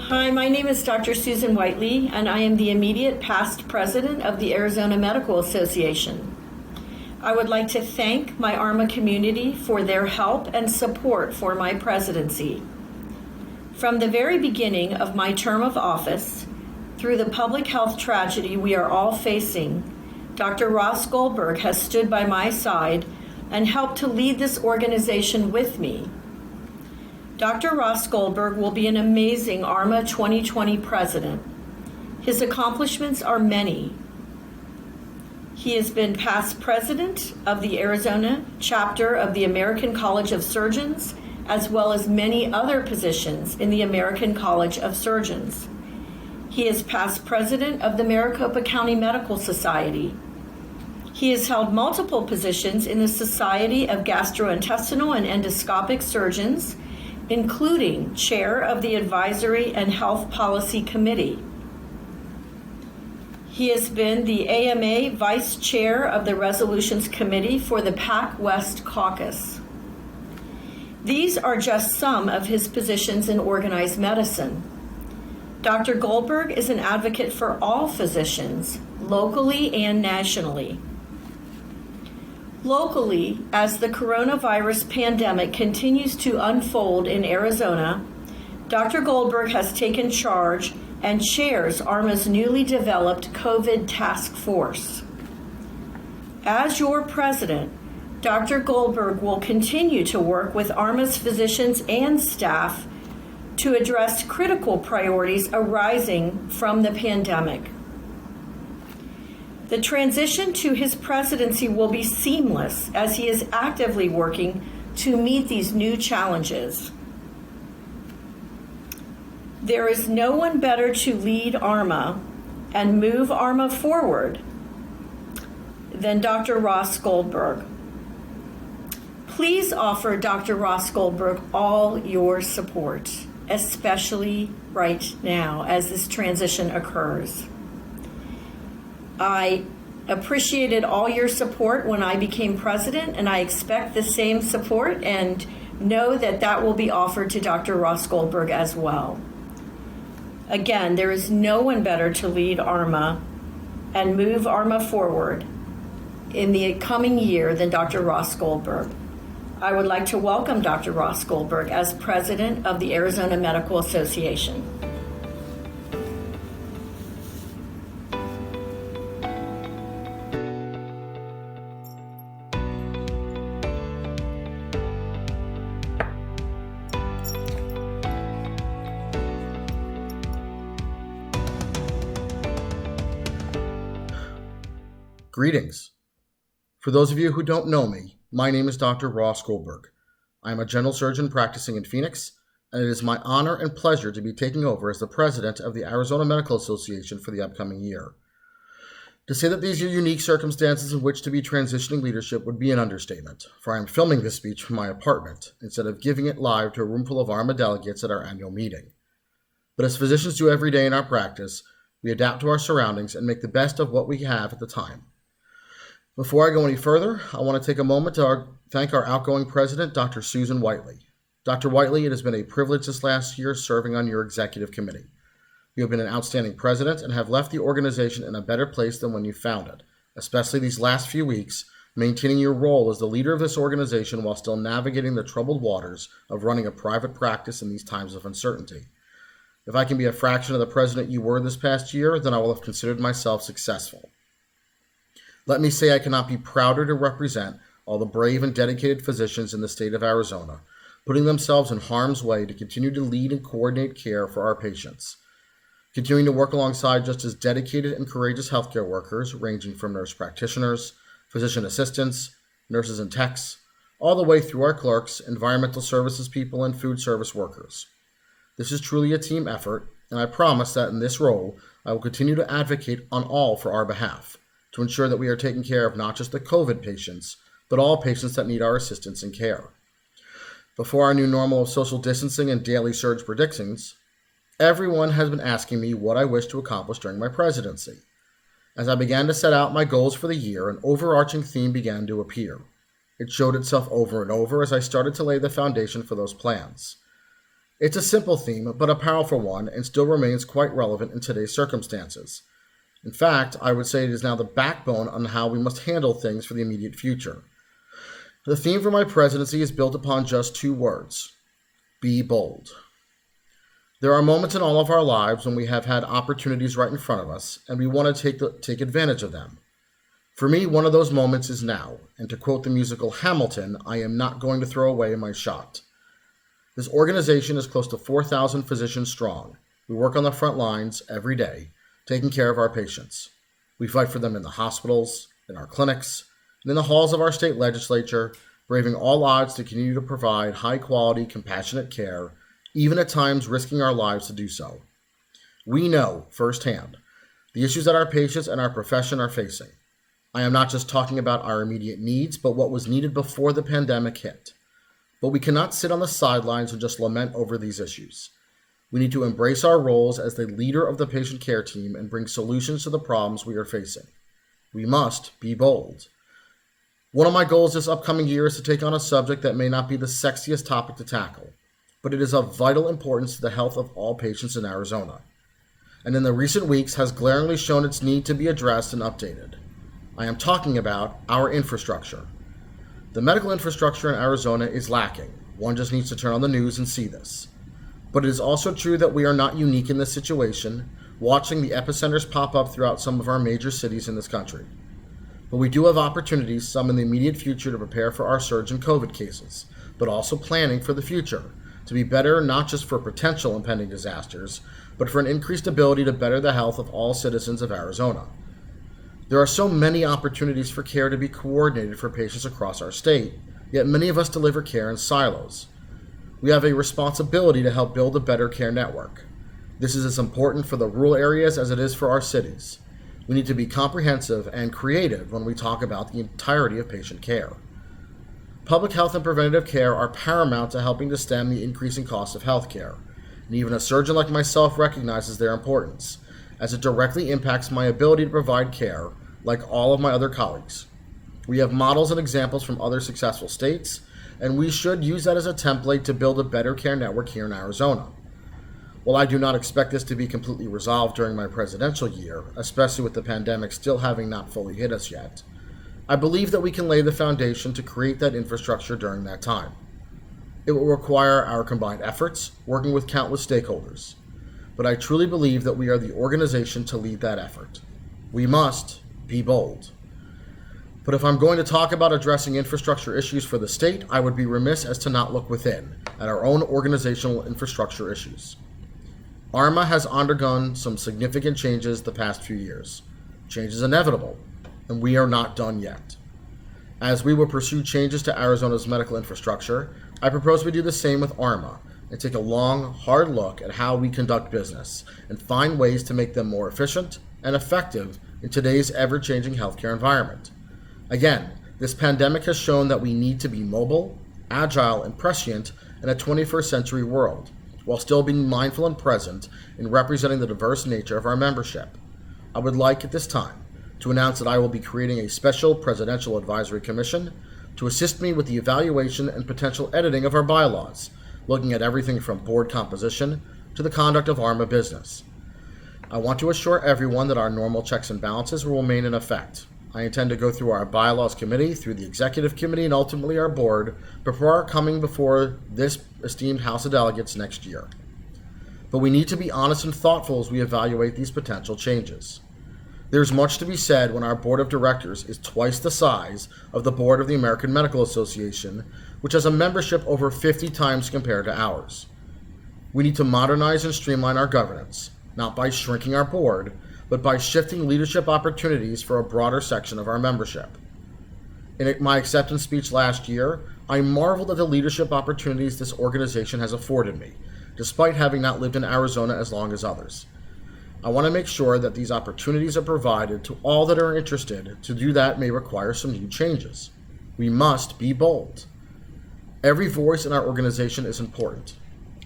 Hi, my name is Dr. Susan Whiteley, and I am the immediate past president of the Arizona Medical Association. I would like to thank my ArMA community for their help and support for my presidency. From the very beginning of my term of office, through the public health tragedy we are all facing, Dr. Ross Goldberg has stood by my side and helped to lead this organization with me. Dr. Ross Goldberg will be an amazing ArMA 2020 president. His accomplishments are many. He has been past president of the Arizona chapter of the American College of Surgeons, as well as many other positions in the American College of Surgeons. He is past president of the Maricopa County Medical Society. He has held multiple positions in the Society of Gastrointestinal and Endoscopic Surgeons, including chair of the Advisory and Health Policy Committee. He has been the AMA vice chair of the Resolutions Committee for the PAC West Caucus. These are just some of his positions in organized medicine. Dr. Goldberg is an advocate for all physicians, locally and nationally. Locally, as the coronavirus pandemic continues to unfold in Arizona, Dr. Goldberg has taken charge and chairs ArMA's newly developed COVID task force. As your president, Dr. Goldberg will continue to work with ArMA's physicians and staff to address critical priorities arising from the pandemic. The transition to his presidency will be seamless as he is actively working to meet these new challenges. There is no one better to lead ArMA and move ArMA forward than Dr. Ross Goldberg. Please offer Dr. Ross Goldberg all your support, especially right now as this transition occurs. I appreciated all your support when I became president, and I expect the same support and know that that will be offered to Dr. Ross Goldberg as well. Again, there is no one better to lead ArMA and move ArMA forward in the coming year than Dr. Ross Goldberg. I would like to welcome Dr. Ross Goldberg as president of the Arizona Medical Association. Greetings. For those of you who don't know me, my name is Dr. Ross Goldberg. I am a general surgeon practicing in Phoenix, and it is my honor and pleasure to be taking over as the president of the Arizona Medical Association for the upcoming year. To say that these are unique circumstances in which to be transitioning leadership would be an understatement, for I am filming this speech from my apartment instead of giving it live to a room full of ArMA delegates at our annual meeting. But as physicians do every day in our practice, we adapt to our surroundings and make the best of what we have at the time. Before I go any further, I want to take a moment to thank our outgoing president, Dr. Susan Whiteley. Dr. Whiteley, it has been a privilege this last year serving on your executive committee. You have been an outstanding president and have left the organization in a better place than when you found it, especially these last few weeks, maintaining your role as the leader of this organization while still navigating the troubled waters of running a private practice in these times of uncertainty. If I can be a fraction of the president you were this past year, then I will have considered myself successful. Let me say I cannot be prouder to represent all the brave and dedicated physicians in the state of Arizona, putting themselves in harm's way to continue to lead and coordinate care for our patients. Continuing to work alongside just as dedicated and courageous healthcare workers, ranging from nurse practitioners, physician assistants, nurses and techs, all the way through our clerks, environmental services people, and food service workers. This is truly a team effort, and I promise that in this role, I will continue to advocate on all for our behalf, to ensure that we are taking care of not just the COVID patients, but all patients that need our assistance and care. Before our new normal of social distancing and daily surge predictions, everyone has been asking me what I wish to accomplish during my presidency. As I began to set out my goals for the year, an overarching theme began to appear. It showed itself over and over as I started to lay the foundation for those plans. It's a simple theme, but a powerful one, and still remains quite relevant in today's circumstances. In fact, I would say it is now the backbone on how we must handle things for the immediate future. The theme for my presidency is built upon just two words: be bold. There are moments in all of our lives when we have had opportunities right in front of us, and we want to take advantage of them. For me, one of those moments is now, and to quote the musical Hamilton, I am not going to throw away my shot. This organization is close to 4,000 physicians strong. We work on the front lines every day, taking care of our patients. We fight for them in the hospitals, in our clinics, and in the halls of our state legislature, braving all odds to continue to provide high-quality, compassionate care, even at times risking our lives to do so. We know firsthand the issues that our patients and our profession are facing. I am not just talking about our immediate needs, but what was needed before the pandemic hit. But we cannot sit on the sidelines and just lament over these issues. We need to embrace our roles as the leader of the patient care team and bring solutions to the problems we are facing. We must be bold. One of my goals this upcoming year is to take on a subject that may not be the sexiest topic to tackle, but it is of vital importance to the health of all patients in Arizona, and in the recent weeks has glaringly shown its need to be addressed and updated. I am talking about our infrastructure. The medical infrastructure in Arizona is lacking. One just needs to turn on the news and see this. But it is also true that we are not unique in this situation, watching the epicenters pop up throughout some of our major cities in this country. But we do have opportunities, some in the immediate future, to prepare for our surge in COVID cases, but also planning for the future, to be better not just for potential impending disasters, but for an increased ability to better the health of all citizens of Arizona. There are so many opportunities for care to be coordinated for patients across our state, yet many of us deliver care in silos. We have a responsibility to help build a better care network. This is as important for the rural areas as it is for our cities. We need to be comprehensive and creative when we talk about the entirety of patient care. Public health and preventative care are paramount to helping to stem the increasing cost of health care, and even a surgeon like myself recognizes their importance, as it directly impacts my ability to provide care like all of my other colleagues. We have models and examples from other successful states, and we should use that as a template to build a better care network here in Arizona. While I do not expect this to be completely resolved during my presidential year, especially with the pandemic still having not fully hit us yet, I believe that we can lay the foundation to create that infrastructure during that time. It will require our combined efforts, working with countless stakeholders. But I truly believe that we are the organization to lead that effort. We must be bold. But if I'm going to talk about addressing infrastructure issues for the state, I would be remiss as to not look within, at our own organizational infrastructure issues. ArMA has undergone some significant changes the past few years. Change is inevitable, and we are not done yet. As we will pursue changes to Arizona's medical infrastructure, I propose we do the same with ArMA, and take a long, hard look at how we conduct business and find ways to make them more efficient and effective in today's ever-changing healthcare environment. Again, this pandemic has shown that we need to be mobile, agile, and prescient in a 21st century world, while still being mindful and present in representing the diverse nature of our membership. I would like at this time to announce that I will be creating a special Presidential Advisory Commission to assist me with the evaluation and potential editing of our bylaws, looking at everything from board composition to the conduct of ArMA business. I want to assure everyone that our normal checks and balances will remain in effect. I intend to go through our bylaws committee, through the executive committee, and ultimately our board before coming before this esteemed House of Delegates next year. But we need to be honest and thoughtful as we evaluate these potential changes. There's much to be said when our board of directors is twice the size of the board of the American Medical Association, which has a membership over 50 times compared to ours. We need to modernize and streamline our governance, not by shrinking our board, but by shifting leadership opportunities for a broader section of our membership. In my acceptance speech last year, I marveled at the leadership opportunities this organization has afforded me, despite having not lived in Arizona as long as others. I want to make sure that these opportunities are provided to all that are interested. To do that may require some new changes. We must be bold. Every voice in our organization is important.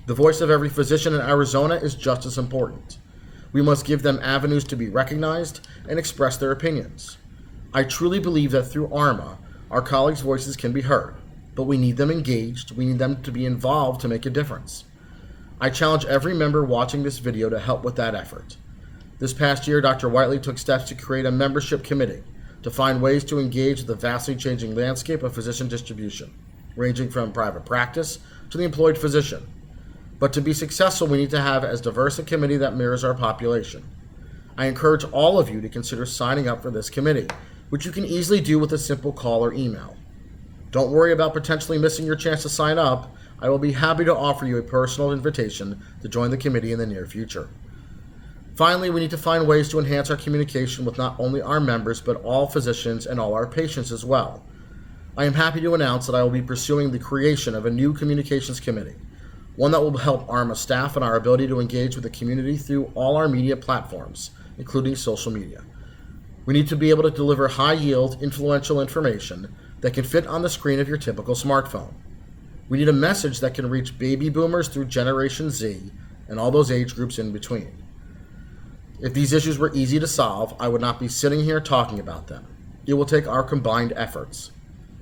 The voice of every physician in Arizona is just as important. We must give them avenues to be recognized and express their opinions. I truly believe that through ArMA, our colleagues' voices can be heard, but we need them engaged, we need them to be involved to make a difference. I challenge every member watching this video to help with that effort. This past year, Dr. Whiteley took steps to create a membership committee to find ways to engage with the vastly changing landscape of physician distribution, ranging from private practice to the employed physician. But to be successful, we need to have as diverse a committee that mirrors our population. I encourage all of you to consider signing up for this committee, which you can easily do with a simple call or email. Don't worry about potentially missing your chance to sign up. I will be happy to offer you a personal invitation to join the committee in the near future. Finally, we need to find ways to enhance our communication with not only our members, but all physicians and all our patients as well. I am happy to announce that I will be pursuing the creation of a new communications committee, one that will help ArMA staff in our ability to engage with the community through all our media platforms, including social media. We need to be able to deliver high-yield, influential information that can fit on the screen of your typical smartphone. We need a message that can reach baby boomers through Generation Z and all those age groups in between. If these issues were easy to solve, I would not be sitting here talking about them. It will take our combined efforts.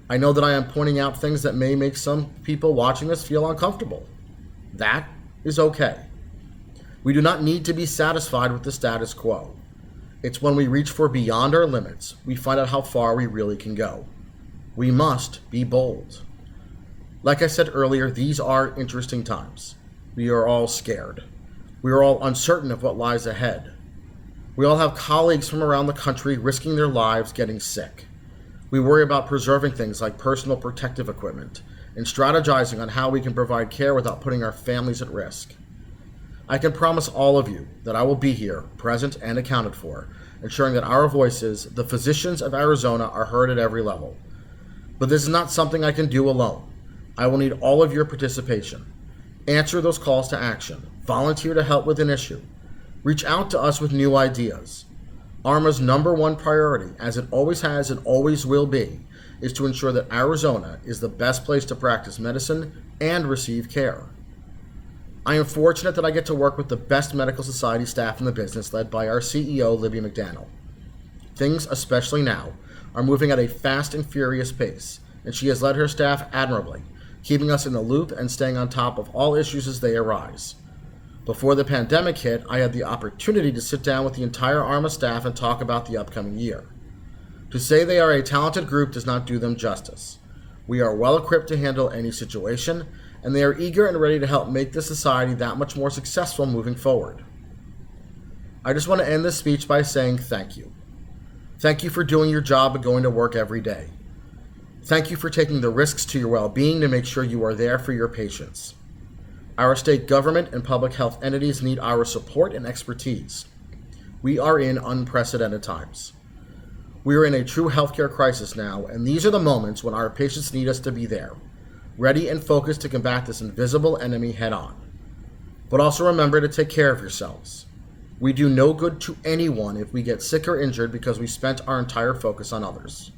I know that I am pointing out things that may make some people watching this feel uncomfortable. That is okay. We do not need to be satisfied with the status quo. It's when we reach for beyond our limits, we find out how far we really can go. We must be bold. Like I said earlier, these are interesting times. We are all scared. We are all uncertain of what lies ahead. We all have colleagues from around the country risking their lives getting sick. We worry about preserving things like personal protective equipment and strategizing on how we can provide care without putting our families at risk. I can promise all of you that I will be here, present and accounted for, ensuring that our voices, the physicians of Arizona, are heard at every level. But this is not something I can do alone. I will need all of your participation. Answer those calls to action. Volunteer to help with an issue. Reach out to us with new ideas. ArMA's number one priority, as it always has and always will be, is to ensure that Arizona is the best place to practice medicine and receive care. I am fortunate that I get to work with the best medical society staff in the business, led by our CEO, Libby McDaniel. Things, especially now, are moving at a fast and furious pace, and she has led her staff admirably, keeping us in the loop and staying on top of all issues as they arise. Before the pandemic hit, I had the opportunity to sit down with the entire ArMA staff and talk about the upcoming year. To say they are a talented group does not do them justice. We are well equipped to handle any situation, and they are eager and ready to help make the society that much more successful moving forward. I just want to end this speech by saying thank you. Thank you for doing your job and going to work every day. Thank you for taking the risks to your well-being to make sure you are there for your patients. Our state government and public health entities need our support and expertise. We are in unprecedented times. We are in a true healthcare crisis now, and these are the moments when our patients need us to be there, ready and focused to combat this invisible enemy head on. But also remember to take care of yourselves. We do no good to anyone if we get sick or injured because we spent our entire focus on others.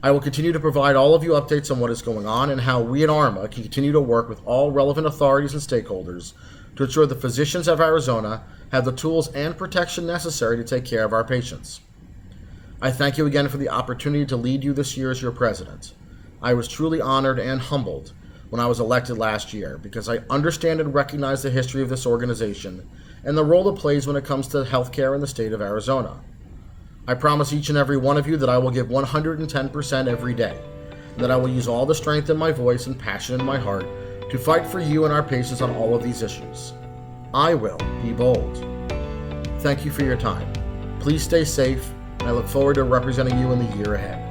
I will continue to provide all of you updates on what is going on and how we at ArMA can continue to work with all relevant authorities and stakeholders to ensure the physicians of Arizona have the tools and protection necessary to take care of our patients. I thank you again for the opportunity to lead you this year as your president. I was truly honored and humbled when I was elected last year because I understand and recognize the history of this organization and the role it plays when it comes to healthcare in the state of Arizona. I promise each and every one of you that I will give 110% every day, and that I will use all the strength in my voice and passion in my heart to fight for you and our patients on all of these issues. I will be bold. Thank you for your time. Please stay safe, and I look forward to representing you in the year ahead.